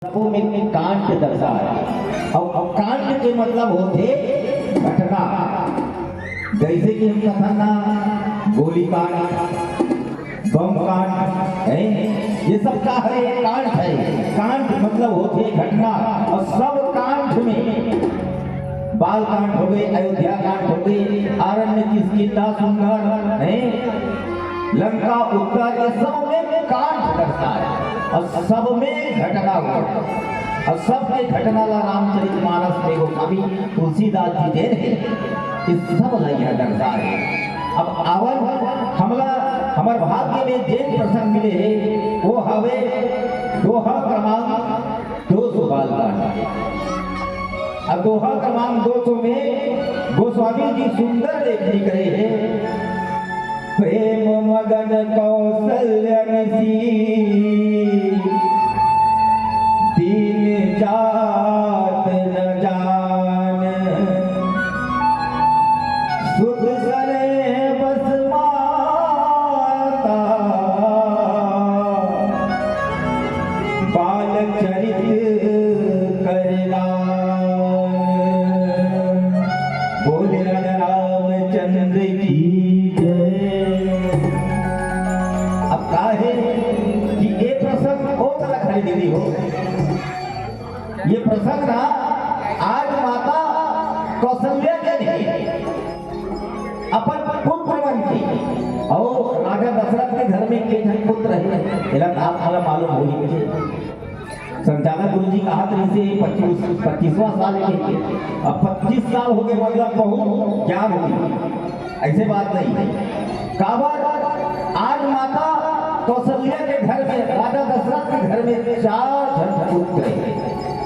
सबों में कांड दशा है और कांड के मतलब होते घटना। जैसे कि हम कथन ना गोली कांड, बम कांड है, ये सब का है कांड है। कांड मतलब होते घटना और सब कांड में बाल कांड हो गए, अयोध्या कांड हो गए, आरण्य किष्किंधा सुंदर है, लंका उत्तर, ये सब में कांड दशा है और सब में घटना हुआ और सबके घटना ला रामचरितमानस में गोस्वामी तुलसीदास जी दे रहे, इस सब ला यह दर्शा है। अब आवन हमला हमार भाग्य में जेन प्रसंग मिले है वो हवे दोहा क्रमांक 200 बाल कांड। अब दोहा क्रमांक 200 में गोस्वामी जी सुंदर लेखनी करे है, प्रेम मगन कौशल्य दीन जात न जान, सुध सरे बस माता, बाल चरित करला, बोले रामचंद्र की दीदी हो। ये प्रसंग ना आज माता कौशल्या के नहीं अपन पुत्र बनती और राजा दशरथ के घर में के जन पुत्र है, आप हमें मालूम हो ही। संचालक गुरु जी कहा था इसे 25वां साल के, अब 25 साल हो गए मतलब बहुत ज्ञान होगी, ऐसे बात नहीं। काबर आज माता कौशल्या के घर में, राजा दशरथ के घर में 4 पुत्र हैं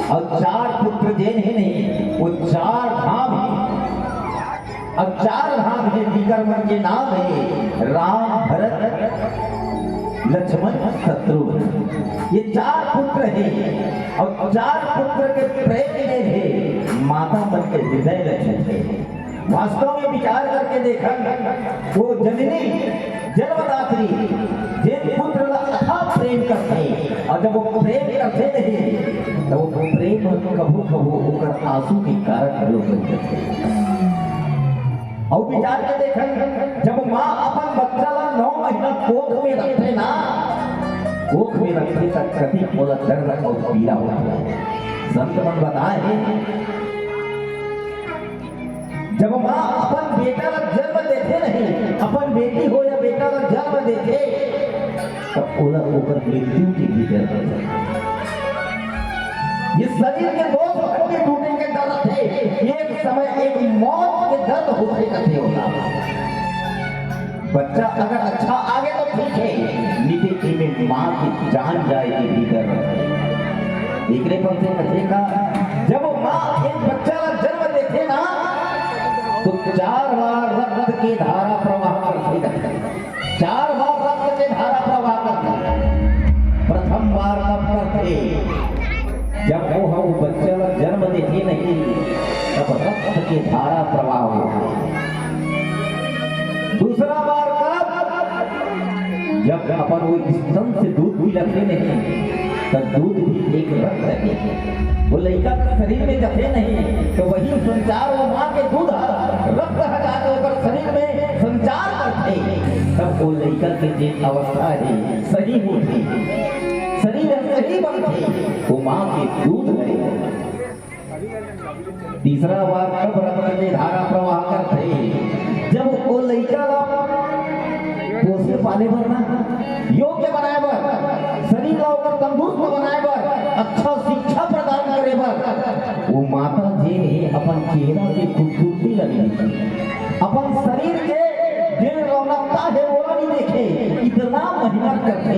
और 4 पुत्र जेन है नहीं, वो 4 धाम है और 4 धाम है विक्रमन के नाम है राम, भरत, लक्ष्मण, शत्रुघ्न। ये 4 पुत्र हैं और 4 पुत्र के प्रेम में है माता मन के हृदय लक्ष्मण है। वास्तव में विचार करके देखा वो जननी जन्मदात्री जिन पुत्र अथा प्रेम करते और जब वो प्रेम करते नहीं तो वो प्रेम कभू कभू होकर आंसू के कारण लोग बन जाते। और विचार के देखा जब माँ अपन बच्चा 9 महीना कोख में रखते ना, कोख में रखते तक कभी बोला दर्द और पीड़ा होता है। संत मन बताए जब माँ अपन बेटा का जन्म देते नहीं, अपन बेटी हो या बेटा का जन्म देते तब ओला होकर मृत्यु की भी डर है। ये शरीर के 2 हड्डी टूटने के दर्द थे, एक समय एक मौत के दर्द होते कथे होगा। बच्चा अगर अच्छा आगे तो ठीक है, निते में माँ की जान जाएगी भी डर है। देखने पर से कथे का जब माँ एक बच्चा का जन्म देते ना तो 4 बार रक्त की धारा प्रवाह करती है, 4 बार रक्त की धारा प्रवाह करती। प्रथम बार कब करते जब वो हम बच्चे का जन्म देते नहीं तब रक्त की धारा प्रवाह होती। दूसरा बार कब जब अपन वो स्तन से दूध भी लगते नहीं तब दूध भी एक रक्त है। वो लड़का का शरीर में जते नहीं तो वही संचार वो माँ के दूध रक्त हटा कर शरीर में संचार करते, तब वो लड़का के जिन अवस्था है सही होती, शरीर सही बनते, वो माँ के दूध है। तीसरा बार कब रक्त की धारा प्रवाह करते जब वो लड़का पोसे पाले बर ना, योग्य बनाए बर, शरीर का ऊपर तंदुरुस्त बनाए बर, अच्छा शिक्षा प्रदान करे बर वो माता जी ने अपन चेहरा की खूबसूरती लगी, अपन शरीर के दिल रौनकता है वो नहीं देखे, इतना मेहनत करते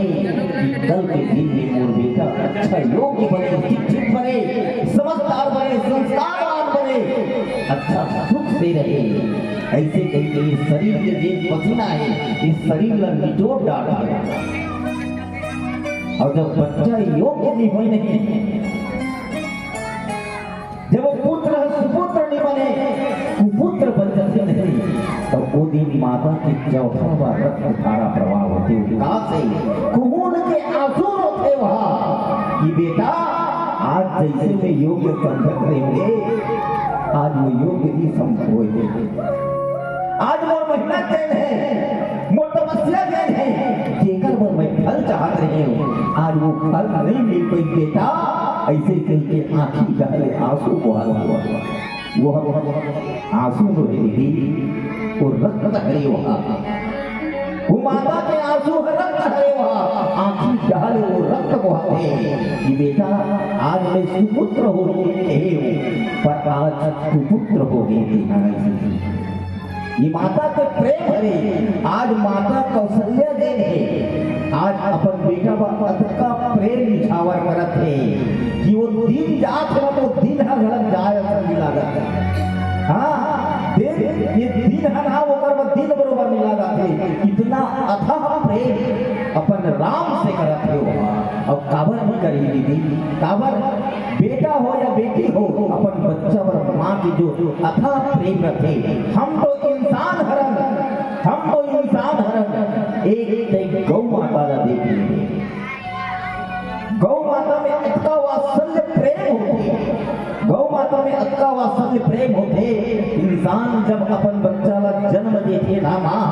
कि कल के दिन में मोर बेटा अच्छा योग्य बने, शिक्षित बने, समझदार बने, संस्कारवान बने, अच्छा सुख से रहे। ऐसे करके इस शरीर के जो पसीना है इस शरीर का निचोड़ डाल दिया और जब बच्चा योग्य नहीं हुई नहीं, जब वो पुत्र सुपुत्र नहीं बने, कुपुत्र बन जाते नहीं, तो वो दिन माता की 4था बार रक्त धारा प्रवाह होते कहां से खून के आंसू रोते वहां कि बेटा आज जैसे में योग्य संगत रहेंगे, आज वो योग्य ही संभव होंगे। आज वो महीना चैन है, वो तपस्या चैन है, जेकर वो मैं फल चाहत रहे हूँ, आज वो फल नहीं मिल पाई बेटा। ऐसे कह के आंखी गहरे आंसू बहा हुआ, वो आंसू जो है दीदी वो रक्त हरे वहाँ, वो माता के आंसू रक्त हरे वहाँ, आंखी गहरे वो रक्त बहाते कि बेटा आज मैं सुपुत्र हो गए, पर आज कुपुत्र हो गए। ये माता के प्रेम हरे, आज माता कौशल्या देन है, आज अपन बेटा बात का प्रेम निछावर करत है कि वो दिन जात है तो दिन हर घड़क जाए असर लागत है। हाँ देख ये दिन हर हाँ वो कर दिन बरोबर मिला जाते, इतना अथाह प्रेम अपन राम से करत है वो। अब काबर भी करी दीदी, काबर बेटा हो या बेटी हो, अपन बच्चा पर माँ की जो अथाह प्रेम रखे। हम तो इंसान हरन, हम तो इंसान हरन, एक गौ माता का देखिए, गौ माता में अतका वात्सल्य प्रेम होते, गौ माता में अतका वात्सल्य प्रेम होते। इंसान जब अपन बच्चा ला जन्म देते ना माँ,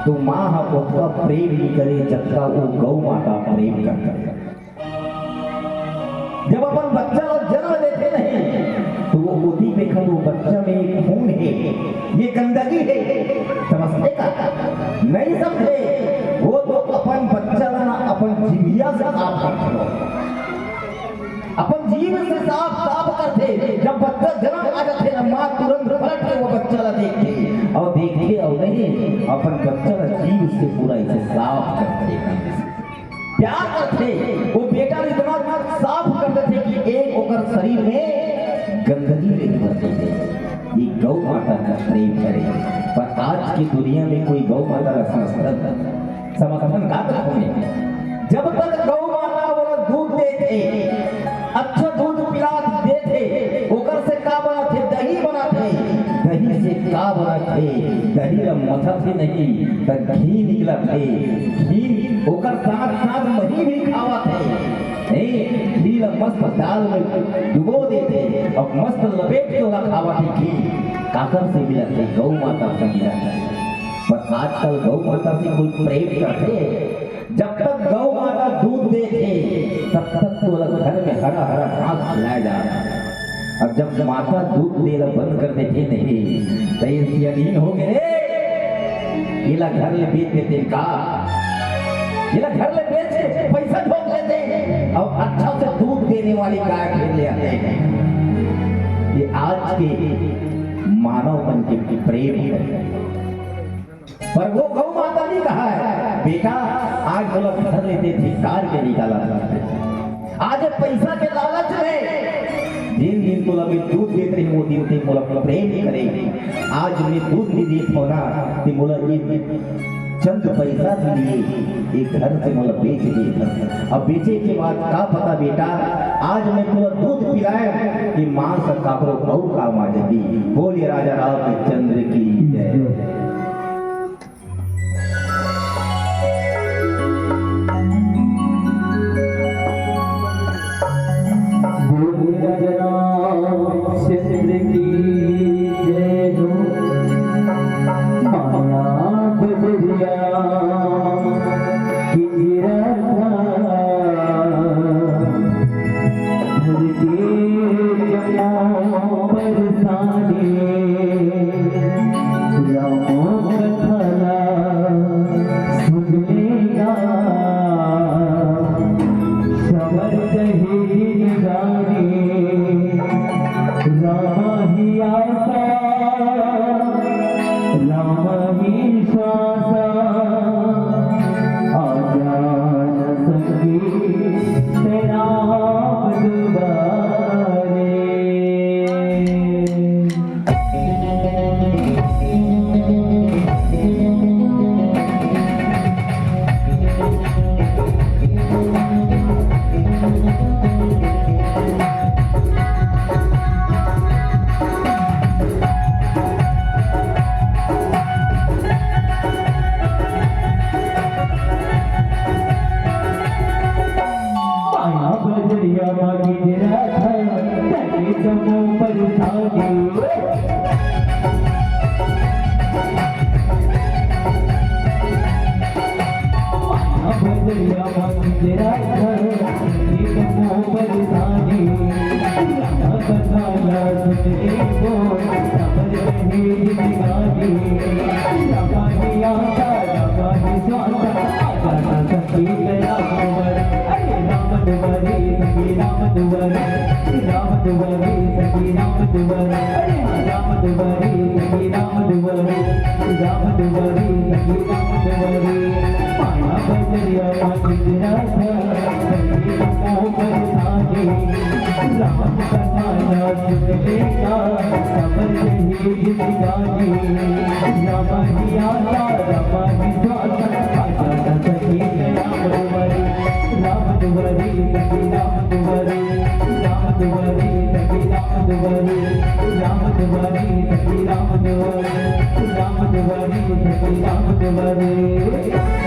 तो माँ उसका प्रेम ही करे जबका वो गौ माता प्रेम करता। जब अपन बच्चा ला जन्म देते नहीं, तो वो मोदी पे वो बच्चा में एक खून है, ये गंदगी है, समझते का नहीं समझे। वो तो अपन बच्चा ना अपन जीविया से साफ करते, अपन जीव से साफ साफ करते। जब बच्चा जन्म आ जाते ना, माँ तुरंत पलट के वो बच्चा ला देखते और देखते और नहीं अपन बच्चा ला जीव से पूरा इसे साफ करते, प्यार करते। वो बेटा इतना साफ करते थे कि एक होकर शरीर में गंदगी नहीं बनती। ये गौ माता का प्रेम करे, पर आज की दुनिया में कोई गौ माता का समर्थन का होने। जब तक गौ माता वो दूध देते, अच्छा दूध पिला देते, ओकर से का बनाते, दही बनाते, दही से का बनाते, दही ला मथते नहीं तो घी निकलते, घी ओकर साथ साथ मही भी खावते। घी ला मस्त दाल में डुबो देते और मस्त लपेट के ओला खावते। घी काकर से मिलते, गौ माता से मिलते। पर आजकल गौ माता से कोई प्रेम करते, जब तक गौ माता दूध देते तब तक तो घर में हरा हरा घास खिलाया जा रहा। अब जब माता दूध देना बंद कर देते नहीं तो ये सियादीन हो गए, इला घर ले बेच देते का, इला घर ले बेच के पैसा ठोक लेते और अच्छा से दूध देने वाली गाय खरीद ले आते हैं। ये आज के मानवपन के प्रेम है। पर वो गौ माता ने कहा है बेटा आज बोला घर लेते थे कार के निकाला था, आज पैसा के लालच में दिन दिन तो लगे दूध देते रहे, वो दिन थे बोला प्रेम करेंगे। आज मैं दूध नहीं देता हो ना, तो बोला ये चंद पैसा दिए एक घर से बोला बेच दिए। अब बेचे के बाद का पता बेटा आज मैं पूरा दूध पिलाए कि मां से काबरो और काम आ जाएगी। बोलिए राजा रामचंद्र की जय। गिरा था तेरे दमों पर साजे बदलिया गिरा था तेरे दमों पर साजे राधा बताया तुझे को सबर रहे जिंदगानी राधा ही आता राधा ही स्वाता राधा सखी गया कुंवर अरे राम दुआरे सखी राम दुआरे राम दुआरे सखी राम दुआरे अरे राम दुआरे सखी राम दुआरे राम दुआरे सखी राम दुआरे पाया बदलिया गिरा था तेरे दमों पर साजे राम बताया तुझे का सबर रही जिंदगानी राम ही आता राम ही स्वाता राधा सखी गया कुंवर राम दुआरे सखी राम दुआरे राम दुआरे सखी राम दुआरे राम दुआरे सखी राम दुआरे राम दुआरे सखी राम दुआरे